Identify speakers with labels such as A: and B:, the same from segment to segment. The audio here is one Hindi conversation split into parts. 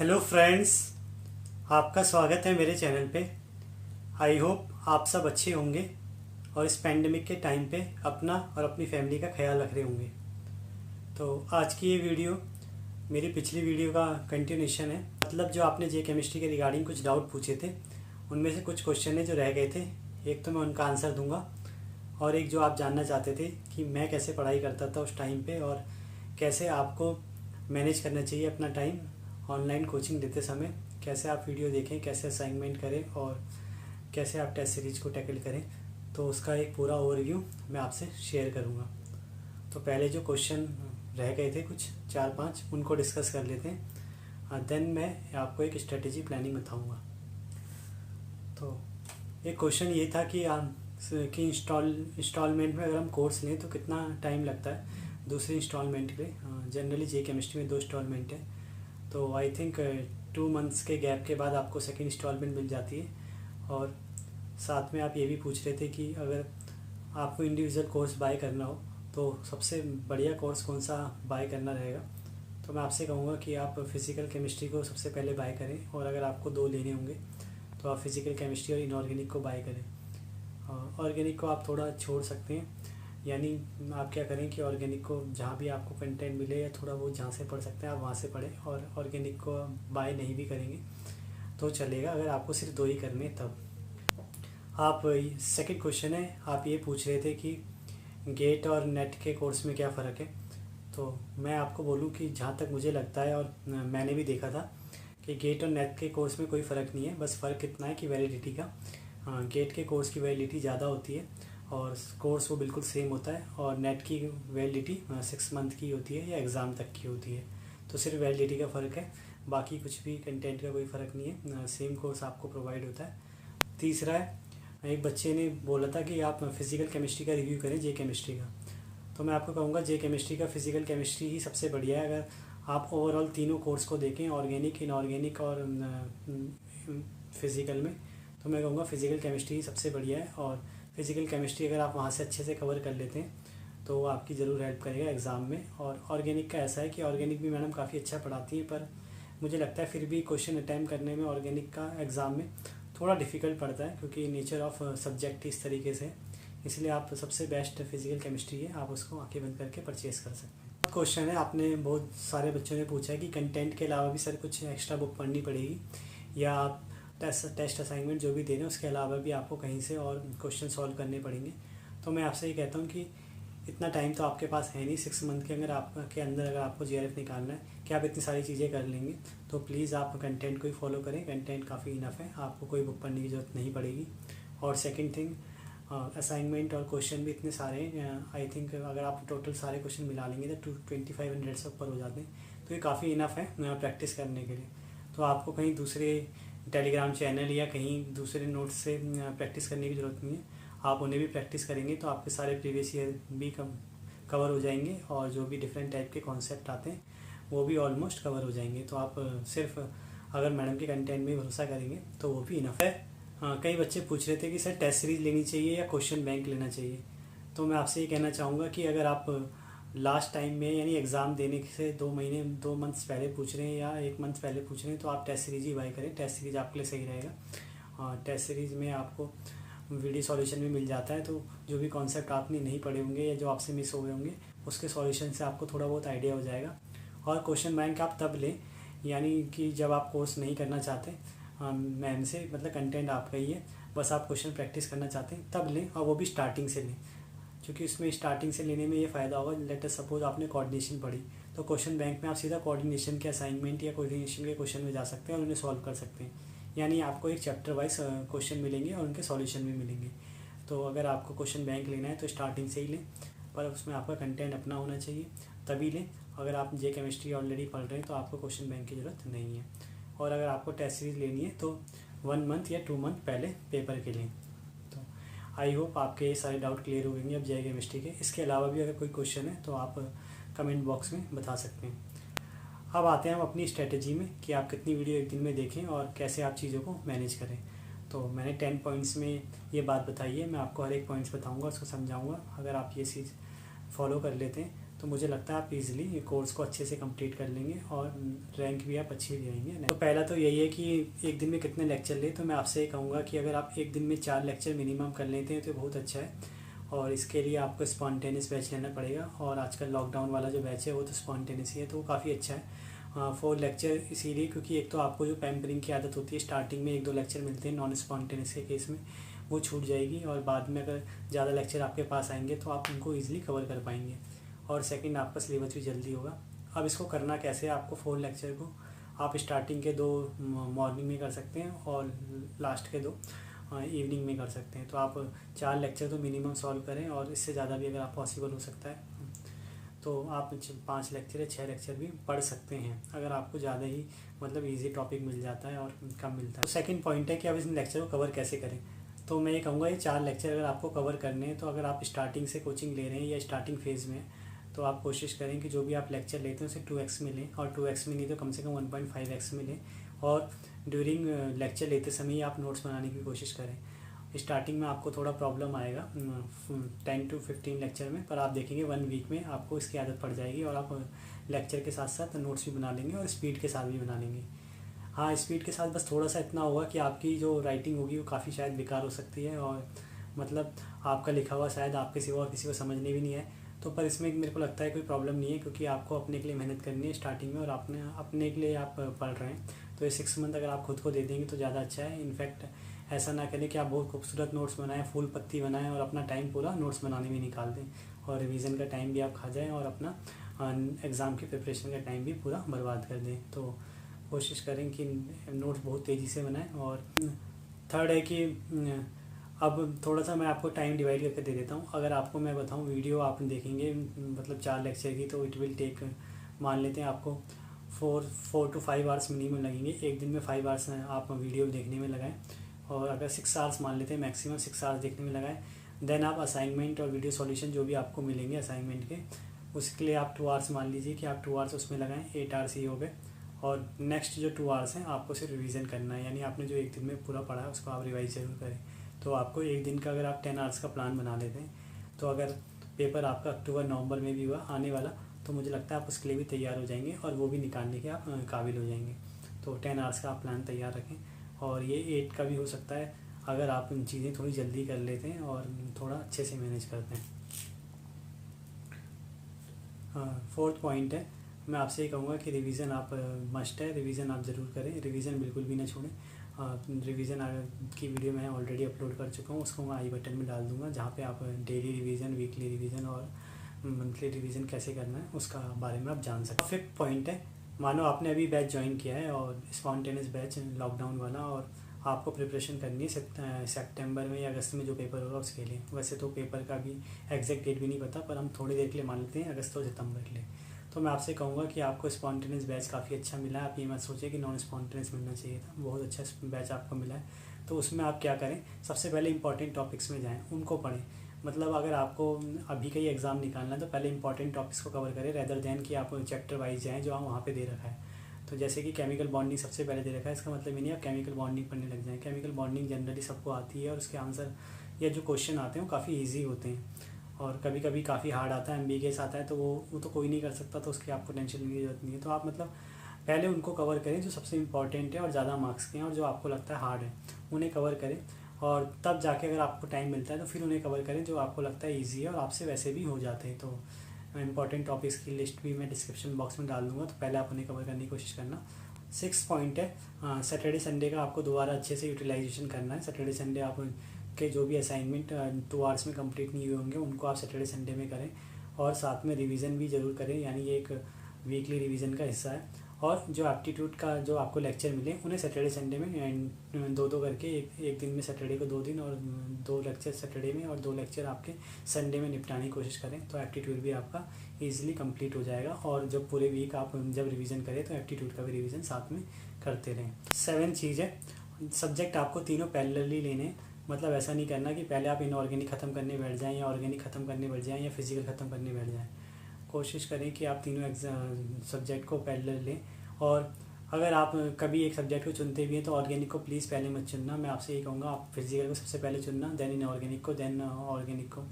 A: हेलो फ्रेंड्स, आपका स्वागत है मेरे चैनल पे। आई होप आप सब अच्छे होंगे और इस पैंडमिक के टाइम पे अपना और अपनी फैमिली का ख्याल रख रहे होंगे। तो आज की ये वीडियो मेरी पिछली वीडियो का कंटिन्यूशन है। मतलब जो आपने जे केमिस्ट्री के रिगार्डिंग कुछ डाउट पूछे थे, उनमें से कुछ क्वेश्चन है जो रह गए थे। एक तो मैं उनका आंसर दूंगा और एक जो आप जानना चाहते थे कि मैं कैसे पढ़ाई करता था उस टाइम पे और कैसे आपको मैनेज करना चाहिए अपना टाइम ऑनलाइन कोचिंग देते समय, कैसे आप वीडियो देखें, कैसे असाइनमेंट करें और कैसे आप टेस्ट सीरीज को टैकल करें। तो उसका एक पूरा ओवरव्यू मैं आपसे शेयर करूंगा। तो पहले जो क्वेश्चन रह गए थे कुछ 4-5, उनको डिस्कस कर लेते हैं। देन मैं आपको एक स्ट्रेटेजी प्लानिंग बताऊंगा। तो एक क्वेश्चन ये था कि इंस्टॉलमेंट में अगर हम कोर्स लें तो कितना टाइम लगता है दूसरी इंस्टॉलमेंट के लिए। जनरली जे केमिस्ट्री में 2 इंस्टॉलमेंट है, तो आई थिंक 2 मंथ्स के गैप के बाद आपको सेकेंड इंस्टॉलमेंट मिल जाती है। और साथ में आप ये भी पूछ रहे थे कि अगर आपको इंडिविजुअल कोर्स बाय करना हो तो सबसे बढ़िया कोर्स कौन सा बाय करना रहेगा। तो मैं आपसे कहूँगा कि आप फिज़िकल केमिस्ट्री को सबसे पहले बाय करें, और अगर आपको 2 लेने होंगे तो आप फिज़िकल केमिस्ट्री और इनऑर्गेनिक को बाय करें। ऑर्गेनिक को आप थोड़ा छोड़ सकते हैं, यानी आप क्या करें कि ऑर्गेनिक को जहाँ भी आपको कंटेंट मिले या थोड़ा बहुत जहाँ से पढ़ सकते हैं आप वहाँ से पढ़ें, और ऑर्गेनिक को बाय नहीं भी करेंगे तो चलेगा अगर आपको सिर्फ 2 ही करने तब। आप सेकंड क्वेश्चन है, आप ये पूछ रहे थे कि गेट और नेट के कोर्स में क्या फ़र्क है। तो मैं आपको बोलूँ कि जहाँ तक मुझे लगता है और मैंने भी देखा था कि गेट और नेट के कोर्स में कोई फ़र्क नहीं है। बस फ़र्क इतना है कि वैलिडिटी का। गेट के कोर्स की वैलिडिटी ज़्यादा होती है और कोर्स वो बिल्कुल सेम होता है, और नेट की वैलिडिटी 6 मंथ की होती है या एग्ज़ाम तक की होती है। तो सिर्फ वैलिडिटी का फ़र्क है, बाकी कुछ भी कंटेंट का कोई फ़र्क नहीं है। सेम कोर्स आपको प्रोवाइड होता है। तीसरा है, एक बच्चे ने बोला था कि आप फिज़िकल केमिस्ट्री का रिव्यू करें जे केमिस्ट्री का। तो मैं आपको कहूँगा जे केमिस्ट्री का फिज़िकल केमिस्ट्री ही सबसे बढ़िया है। अगर आप ओवरऑल तीनों कोर्स को देखें, ऑर्गेनिक, इनऑर्गेनिक और फिज़िकल में, तो मैं कहूँगा फिज़िकल केमिस्ट्री ही सबसे बढ़िया है। और फिज़िकल केमिस्ट्री अगर आप वहाँ से अच्छे से कवर कर लेते हैं तो वो आपकी ज़रूर हेल्प करेगा एग्ज़ाम में। और ऑर्गेनिक का ऐसा है कि ऑर्गेनिक भी मैडम काफ़ी अच्छा पढ़ाती हैं, पर मुझे लगता है फिर भी क्वेश्चन अटैम्प्ट करने में ऑर्गेनिक का एग्ज़ाम में थोड़ा डिफ़िकल्ट पड़ता है, क्योंकि नेचर ऑफ सब्जेक्ट इस तरीके से। इसलिए आप सबसे बेस्ट फिज़िकल केमिस्ट्री है, आप उसको आंखें बंद करके परचेस कर सकते हैं। क्वेश्चन है, आपने बहुत सारे बच्चों ने पूछा है कि कंटेंट के अलावा भी सर कुछ एक्स्ट्रा बुक पढ़नी पड़ेगी, या आप टेस्ट असाइनमेंट जो भी दे रहे हैं उसके अलावा भी आपको कहीं से और क्वेश्चन सॉल्व करने पड़ेंगे। तो मैं आपसे ये कहता हूँ कि इतना टाइम तो आपके पास है नहीं 6 मंथ के अंदर अगर आपको JRF निकालना है कि आप इतनी सारी चीज़ें कर लेंगे, तो प्लीज़ आप कंटेंट को ही फॉलो करें। कंटेंट काफ़ी इनफ है, आपको कोई बुक पढ़ने की ज़रूरत नहीं पड़ेगी। और सेकंड थिंग, असाइनमेंट और क्वेश्चन भी इतने सारे हैं। आई थिंक अगर आप टोटल सारे क्वेश्चन मिला लेंगे तो 2500 से ऊपर हो जाते हैं, तो ये काफ़ी इनफ है प्रैक्टिस करने के लिए। तो आपको कहीं दूसरे टेलीग्राम चैनल या कहीं दूसरे नोट्स से प्रैक्टिस करने की ज़रूरत नहीं है। आप उन्हें भी प्रैक्टिस करेंगे तो आपके सारे प्रीवियस ईयर भी कवर हो जाएंगे, और जो भी डिफरेंट टाइप के कॉन्सेप्ट आते हैं वो भी ऑलमोस्ट कवर हो जाएंगे। तो आप सिर्फ अगर मैडम के कंटेंट में भरोसा करेंगे तो वो भी इनफ है। कई बच्चे पूछ रहे थे कि सर टेस्ट सीरीज़ लेनी चाहिए या क्वेश्चन बैंक लेना चाहिए। तो मैं आपसे ये कहना चाहूँगा कि अगर आप लास्ट टाइम में यानी एग्ज़ाम देने से 2 मंथ्स पहले पूछ रहे हैं या 1 मंथ पहले पूछ रहे हैं, तो आप टेस्ट सीरीज़ ही बाय करें। टेस्ट सीरीज़ आपके लिए सही रहेगा। और टेस्ट सीरीज़ में आपको वीडियो सॉल्यूशन भी मिल जाता है, तो जो भी कॉन्सेप्ट आपने नहीं पढ़े होंगे या जो आपसे मिस हो गए होंगे उसके सॉल्यूशन से आपको थोड़ा बहुत आइडिया हो जाएगा। और क्वेश्चन बैंक आप तब लें, यानी कि जब आप कोर्स नहीं करना चाहते मैम से, मतलब कंटेंट आपका ही है, बस आप क्वेश्चन प्रैक्टिस करना चाहते हैं तब लें, और वो भी स्टार्टिंग से लें। क्योंकि उसमें स्टार्टिंग से लेने में ये फ़ायदा होगा, लेट अस सपोज आपने कोऑर्डिनेशन पढ़ी, तो क्वेश्चन बैंक में आप सीधा कोऑर्डिनेशन के असाइनमेंट या कोऑर्डिनेशन के क्वेश्चन में जा सकते हैं और उन्हें सॉल्व कर सकते हैं। यानी आपको एक चैप्टर वाइज क्वेश्चन मिलेंगे और उनके सॉल्यूशन भी मिलेंगे। तो अगर आपको क्वेश्चन बैंक लेना है तो स्टार्टिंग से ही लें, पर उसमें आपका कंटेंट अपना होना चाहिए तभी लें। अगर आप जे केमिस्ट्री ऑलरेडी पढ़ रहे हैं तो आपको क्वेश्चन बैंक की ज़रूरत नहीं है। और अगर आपको टेस्ट सीरीज़ लेनी है तो 1 मंथ या 2 मंथ पहले पेपर के लें। तो आई होप आपके ये सारे डाउट क्लियर हो गएंगे अब जे केमिस्ट्री के। इसके अलावा भी अगर कोई क्वेश्चन है तो आप कमेंट बॉक्स में बता सकते हैं। अब आते हैं हम अपनी स्ट्रेटजी में कि आप कितनी वीडियो एक दिन में देखें और कैसे आप चीज़ों को मैनेज करें। तो मैंने 10 पॉइंट्स में ये बात बताई है, मैं आपको हर एक पॉइंट्स बताऊंगा, उसको समझाऊंगा। अगर आप ये चीज़ फॉलो कर लेते हैं तो मुझे लगता है आप इजीली कोर्स को अच्छे से कंप्लीट कर लेंगे और रैंक भी आप अच्छी लेंगे। तो पहला तो यही है कि एक दिन में कितने लेक्चर लें। तो मैं आपसे ये कहूँगा कि अगर आप एक दिन में 4 लेक्चर मिनिमम कर लेते हैं तो बहुत अच्छा है, और इसके लिए आपको स्पॉन्टेनियस बैच लेना पड़ेगा। और आजकल लॉकडाउन वाला जो बैच है वो तो स्पॉन्टेनियस ही है, तो वो काफ़ी अच्छा है। 4 लेक्चर इसीलिए क्योंकि एक तो आपको जो पैम्परिंग की आदत होती है स्टार्टिंग में 1-2 लेक्चर मिलते हैं नॉन स्पॉन्टेनियस के केस में, वो छूट जाएगी, और बाद में अगर ज़्यादा लेक्चर आपके पास आएंगे तो आप उनको ईजिली कवर कर पाएंगे। और सेकंड, आपका सिलेबस भी जल्दी होगा। अब इसको करना कैसे है, आपको 4 लेक्चर को आप स्टार्टिंग के 2 मॉर्निंग में कर सकते हैं और लास्ट के 2 इवनिंग में कर सकते हैं। तो आप 4 लेक्चर तो मिनिमम सॉल्व करें, और इससे ज़्यादा भी अगर आप पॉसिबल हो सकता है तो आप 5 लेक्चर या 6 लेक्चर भी पढ़ सकते हैं, अगर आपको ज़्यादा ही मतलब इजी टॉपिक मिल जाता है और कम मिलता है। सेकंड पॉइंट है कि आप इन लेक्चर को कवर कैसे करें। तो मैं ये कहूँगा ये 4 लेक्चर अगर आपको कवर करने हैं, तो अगर आप स्टार्टिंग से कोचिंग ले रहे हैं या स्टार्टिंग फेज़ में, तो आप कोशिश करें कि जो भी आप लेक्चर लेते हैं उसे 2x में लें, और 2x में नहीं तो कम से कम 1.5x में लें। और ड्यूरिंग लेक्चर लेते समय ही आप नोट्स बनाने की कोशिश करें। स्टार्टिंग में आपको थोड़ा प्रॉब्लम आएगा 10 to 15 लेक्चर में, पर आप देखेंगे 1 वीक में आपको इसकी आदत पड़ जाएगी, और आप लेक्चर के साथ साथ नोट्स भी बना लेंगे और स्पीड के साथ भी बना लेंगे। हाँ, स्पीड के साथ बस थोड़ा सा इतना होगा कि आपकी जो राइटिंग होगी वो काफ़ी शायद बेकार हो सकती है, और मतलब आपका लिखा हुआ शायद आपके सिवा और किसी को समझने भी नहीं है। तो पर इसमें मेरे को लगता है कोई प्रॉब्लम नहीं है, क्योंकि आपको अपने के लिए मेहनत करनी है स्टार्टिंग में, और अपने के लिए आप पढ़ रहे हैं। तो ये 6 मंथ अगर आप खुद को दे देंगे तो ज़्यादा अच्छा है। इनफैक्ट ऐसा ना करें कि आप बहुत खूबसूरत नोट्स बनाएं, फूल पत्ती बनाएं, और अपना टाइम पूरा नोट्स बनाने में निकाल दें, और रिवीजन का टाइम भी आप खा जाएं, और अपना एग्ज़ाम की प्रिपरेशन का टाइम भी पूरा बर्बाद कर दें। तो कोशिश करें कि नोट्स बहुत तेज़ी से बनाएं। और थर्ड है कि अब थोड़ा सा मैं आपको टाइम डिवाइड करके दे देता हूँ। अगर आपको मैं बताऊँ वीडियो आप देखेंगे मतलब 4 लेक्चर की, तो इट विल टेक, मान लेते हैं आपको 4 to 5 आवर्स मिनिमम लगेंगे। एक दिन में 5 आवर्स आप वीडियो देखने में लगाएं, और अगर 6 आवर्स मान लेते हैं मैक्सिमम 6 आवर्स देखने में लगाएं। देन आप असाइनमेंट और वीडियो सॉल्यूशन जो भी आपको मिलेंगे असाइनमेंट के, उसके लिए आप 2 आवर्स मान लीजिए कि आप 2 आवर्स उसमें लगाएं, 8 आवर्स ही हो गए। और नेक्स्ट जो 2 आवर्स हैं आपको सिर्फ रिवीजन करना है, यानी आपने जो एक दिन में पूरा पढ़ा है उसको आप रिवाइज जरूर करें। तो आपको एक दिन का अगर आप 10 आवर्स का प्लान बना लेते हैं, तो अगर पेपर आपका अक्टूबर-नवंबर में भी हुआ आने वाला, तो मुझे लगता है आप उसके लिए भी तैयार हो जाएंगे, और वो भी निकालने के आप काबिल हो जाएंगे। तो 10 आवर्स का आप प्लान तैयार रखें, और ये 8 का भी हो सकता है अगर आप इन चीज़ें थोड़ी जल्दी कर लेते हैं और थोड़ा अच्छे से मैनेज करते हैं। फोर्थ पॉइंट है, मैं आपसे ये कहूँगा कि रिवीजन आप मस्ट है, रिवीजन आप ज़रूर करें, रिवीजन बिल्कुल भी ना छोड़ें। रिवीजन की वीडियो मैं ऑलरेडी अपलोड कर चुका हूँ, उसको मैं आई बटन में डाल दूँगा, जहाँ पे आप डेली रिवीजन, वीकली रिवीजन और मंथली रिवीजन कैसे करना है उसका बारे में आप जान सकते हैं। फिफ्थ पॉइंट है, मानो आपने अभी बैच ज्वाइन किया है और स्पॉन्टेनियस बैच लॉकडाउन वाला, और आपको प्रिपरेशन करनी है सितंबर में या अगस्त में जो पेपर होगा उसके लिए। वैसे तो पेपर का भी एग्जैक्ट डेट भी नहीं पता, पर हम थोड़ी देर के लिए मान लेते हैं अगस्त और सितंबर के लिए। तो मैं आपसे कहूँगा कि आपको स्पॉन्टेनियस बैच काफ़ी अच्छा मिला है। आप ये मत सोचिए कि नॉन स्पॉन्टेनियस मिलना चाहिए था, बहुत अच्छा बैच आपको मिला है। तो उसमें आप क्या करें, सबसे पहले इंपॉर्टेंट टॉपिक्स में जाएँ, उनको पढ़ें। मतलब अगर आपको अभी का ही एग्ज़ाम निकालना है तो पहले इंपॉर्टेंट टॉपिक्स को कवर करें, रेदर देन कि आप चैप्टर वाइज जाएँ जो आप वहाँ पे दे रखा है। तो जैसे कि केमिकल बॉन्डिंग सबसे पहले दे रखा है, इसका मतलब ये नहीं आप केमिकल बॉन्डिंग पढ़ने लग जाएँ। केमिकल बॉन्डिंग जनरली सबको आती है, और उसके आंसर या जो क्वेश्चन आते हैं वो काफ़ी ईजी होते हैं, और कभी कभी काफ़ी हार्ड आता है, एमबीकेएस आता है, तो वो तो कोई नहीं कर सकता, तो उसकी आपको टेंशन लेने की जरूरत नहीं है। तो आप मतलब पहले उनको कवर करें जो सबसे इंपॉर्टेंट है और ज़्यादा मार्क्स के हैं, और जो आपको लगता है हार्ड है उन्हें कवर करें, और तब जाके अगर आपको टाइम मिलता है तो फिर उन्हें कवर करें जो आपको लगता है ईजी है और आपसे वैसे भी हो जाते हैं। तो इंपॉर्टेंट टॉपिक्स की लिस्ट भी मैं डिस्क्रिप्शन बॉक्स में डाल दूँगा, तो पहले आप उन्हें कवर करने की कोशिश करना। 6 पॉइंट है, सैटरडे संडे का आपको दोबारा अच्छे से यूटिलाइजेशन करना है। सैटरडे संडे आप के जो भी असाइनमेंट 2 आवर्स में कंप्लीट नहीं हुए होंगे उनको आप सैटरडे संडे में करें, और साथ में रिवीजन भी ज़रूर करें, यानी ये एक वीकली रिवीजन का हिस्सा है। और जो एप्टीट्यूड का जो आपको लेक्चर मिले उन्हें सैटरडे संडे में 2-2 करके, एक दिन में सैटरडे को 2 दिन, और 2 लेक्चर सैटरडे में और 2 लेक्चर आपके संडे में निपटाने की कोशिश करें, तो एप्टीट्यूड भी आपका ईजिली कंप्लीट हो जाएगा। और जब पूरे वीक आप जब रिवीजन करें तो एप्टीट्यूड का भी रिवीजन साथ में करते रहें। 7 चीज़ है, सब्जेक्ट आपको तीनों पैरेलली लेने, मतलब ऐसा नहीं करना कि पहले आप इनऑर्गेनिक ख़त्म करने बैठ जाएँ, या ऑर्गेनिक ख़त्म करने बैठ जाएँ, या फिजिकल ख़त्म करने बैठ जाएँ। कोशिश करें कि आप तीनों सब्जेक्ट को पैरेलल लें, और अगर आप कभी एक सब्जेक्ट को चुनते भी हैं तो ऑर्गेनिक को प्लीज़ पहले मत चुनना। मैं आपसे ये कहूँगा आप फिजिकल को सबसे पहले चुनना, देन इनऑर्गेनिक को, देन ऑर्गेनिक को,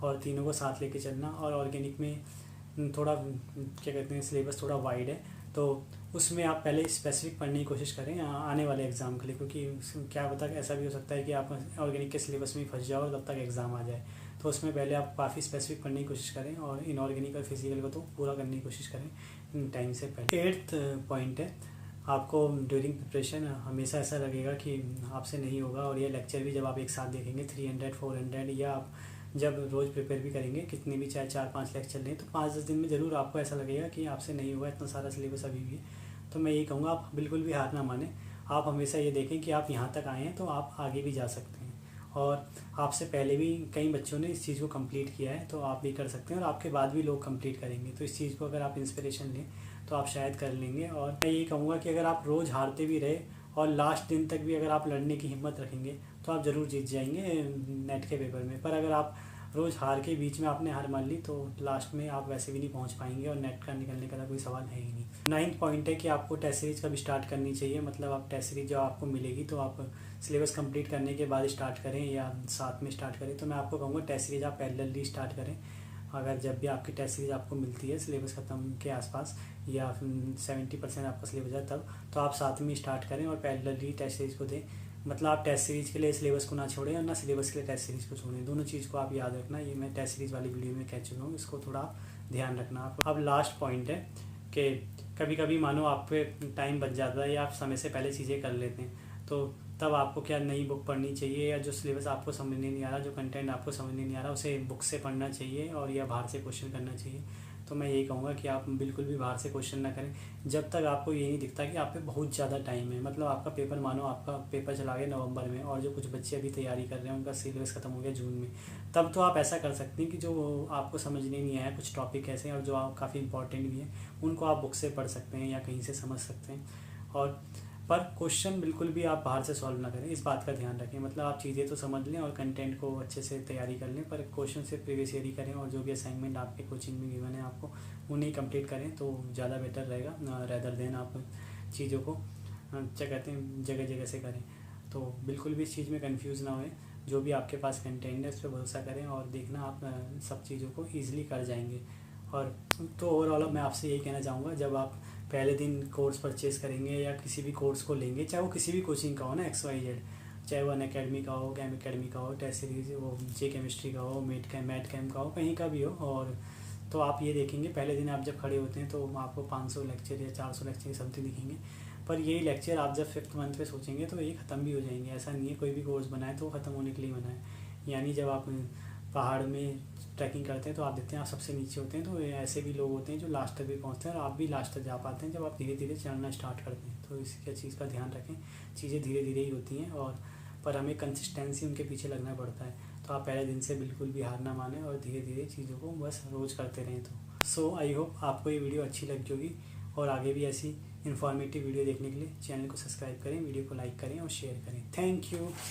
A: और तीनों को साथ लेके चलना। और ऑर्गेनिक में थोड़ा क्या कहते हैं सिलेबस थोड़ा वाइड है, तो उसमें आप पहले स्पेसिफिक पढ़ने की कोशिश करें आने वाले एग्ज़ाम के लिए, क्योंकि क्या पता ऐसा भी हो सकता है कि आप ऑर्गेनिक के सिलेबस में ही फंस जाओ और तब तक एग्ज़ाम आ जाए। तो उसमें पहले आप काफ़ी स्पेसिफिक पढ़ने की कोशिश करें और इनऑर्गेनिक और फिजिकल को तो पूरा करने की कोशिश करें टाइम से पहले। 8th पॉइंट है, आपको ड्यूरिंग प्रिपरेशन हमेशा ऐसा लगेगा कि आपसे नहीं होगा, और ये लेक्चर भी जब आप एक साथ देखेंगे 300 400 या आप जब रोज़ प्रिपेयर भी करेंगे कितनी भी चाहे 4-5 लेक्चर लें तो 5-10 दिन में ज़रूर आपको ऐसा लगेगा कि आपसे नहीं होगा, इतना सारा सिलेबस अभी भी है। तो मैं यही कहूँगा आप बिल्कुल भी हार ना मानें, आप हमेशा ये देखें कि आप यहाँ तक आए हैं तो आप आगे भी जा सकते हैं, और आपसे पहले भी कई बच्चों ने इस चीज़ को कंप्लीट किया है तो आप भी कर सकते हैं, और आपके बाद भी लोग कंप्लीट करेंगे। तो इस चीज़ को अगर आप इंस्पिरेशन लें तो आप शायद कर लेंगे। और मैं यही कहूँगा कि अगर आप रोज़ हारते भी रहे और लास्ट दिन तक भी अगर आप लड़ने की हिम्मत रखेंगे तो आप ज़रूर जीत जाएंगे नेट के पेपर में। पर अगर आप रोज़ हार के बीच में आपने हार मान ली तो लास्ट में आप वैसे भी नहीं पहुंच पाएंगे, और नेट का निकलने का कोई सवाल है ही नहीं। 9th पॉइंट है कि आपको टेस्ट सीरीज कभी स्टार्ट करनी चाहिए, मतलब आप टेस्ट सीरीज जब आपको मिलेगी तो आप सिलेबस कंप्लीट करने के बाद स्टार्ट करें या साथ में स्टार्ट करें। तो मैं आपको कहूँगा टेस्ट सीरीज आप पैरेलली स्टार्ट करें। अगर जब भी आपकी टेस्ट सीरीज आपको मिलती है सिलेबस ख़त्म के आसपास या 70% आपका सिलेबस है तब, तो आप साथ में स्टार्ट करें और पैरेलली टेस्ट सीरीज को दें। मतलब आप टेस्ट सीरीज के लिए सिलेबस को ना छोड़ें और ना सिलेबस के लिए टेस्ट सीरीज को छोड़ें, दोनों चीज़ को आप याद रखना। ये मैं टेस्ट सीरीज वाली वीडियो में कह चुका हूँ, इसको थोड़ा आप ध्यान रखना। आप अब लास्ट पॉइंट है कि कभी कभी मानो आप पे टाइम बच जाता है या आप समय से पहले चीज़ें कर लेते हैं, तो तब आपको क्या नई बुक पढ़नी चाहिए, या जो सिलेबस आपको समझने नहीं आ रहा, जो कंटेंट आपको समझने नहीं आ रहा उसे बुक से पढ़ना चाहिए और या बाहर से क्वेश्चन करना चाहिए। तो मैं यही कहूँगा कि आप बिल्कुल भी बाहर से क्वेश्चन ना करें जब तक आपको ये नहीं दिखता कि आप पे बहुत ज़्यादा टाइम है। मतलब आपका पेपर, मानो आपका पेपर चला गया नवंबर में और जो कुछ बच्चे अभी तैयारी कर रहे हैं उनका सिलेबस ख़त्म हो गया जून में, तब तो आप ऐसा कर सकते हैं कि जो आपको समझने नहीं आया कुछ टॉपिक ऐसे हैं और जो आप काफ़ी इंपॉर्टेंट भी हैं उनको आप बुक से पढ़ सकते हैं या कहीं से समझ सकते हैं। और पर क्वेश्चन बिल्कुल भी आप बाहर से सॉल्व ना करें, इस बात का ध्यान रखें। मतलब आप चीज़ें तो समझ लें और कंटेंट को अच्छे से तैयारी कर लें, पर क्वेश्चन से प्रीवियस ईयर ही करें, और जो भी असाइनमेंट आपके कोचिंग में गिवन है आपको उन्हें कंप्लीट करें तो ज़्यादा बेटर रहेगा, रेदर देन आप चीज़ों को क्या कहते हैं जगह जगह से करें। तो बिल्कुल भी इस चीज़ में कंफ्यूज ना होए, जो भी आपके पास कंटेंट है उस पर भरोसा करें और देखना आप सब चीज़ों को ईजिली कर जाएंगे। और तो ओवरऑल मैं आपसे यही कहना चाहूँगा, जब आप पहले दिन कोर्स परचेज़ करेंगे या किसी भी कोर्स को लेंगे, चाहे वो किसी भी कोचिंग का हो ना, XYZ, चाहे वो अनअकैडमी का हो, कैम अकेडमी का हो, टेस्ट सीरीज वो जे केमिस्ट्री का हो, मैथ कैम का हो, कहीं का भी हो। और तो आप ये देखेंगे पहले दिन आप जब खड़े होते हैं तो आपको 500 लेक्चर या 400 लेक्चर समथिंग दिखेंगे, पर यही लेक्चर आप जब 5th मंथ पे सोचेंगे तो ये ख़त्म भी हो जाएंगे। ऐसा नहीं है कोई भी कोर्स बनाए तो वो ख़त्म होने के लिए बनाए। यानी जब आप पहाड़ में ट्रैकिंग करते हैं तो आप देखते हैं आप सबसे नीचे होते हैं, तो ऐसे भी लोग होते हैं जो लास्ट तक भी पहुंचते हैं और आप भी लास्ट तक जा पाते हैं जब आप धीरे धीरे चढ़ना स्टार्ट करते हैं। तो इस चीज़ का ध्यान रखें, चीज़ें धीरे धीरे ही होती हैं, और पर हमें कंसिस्टेंसी उनके पीछे लगना पड़ता है। तो आप पहले दिन से बिल्कुल भी हार ना माने और धीरे धीरे चीज़ों को बस रोज़ करते रहें। तो सो आई होप आपको ये वीडियो अच्छी लगी होगी, और आगे भी ऐसी इन्फॉर्मेटिव वीडियो देखने के लिए चैनल को सब्सक्राइब करें, वीडियो को लाइक करें और शेयर करें। Thank you.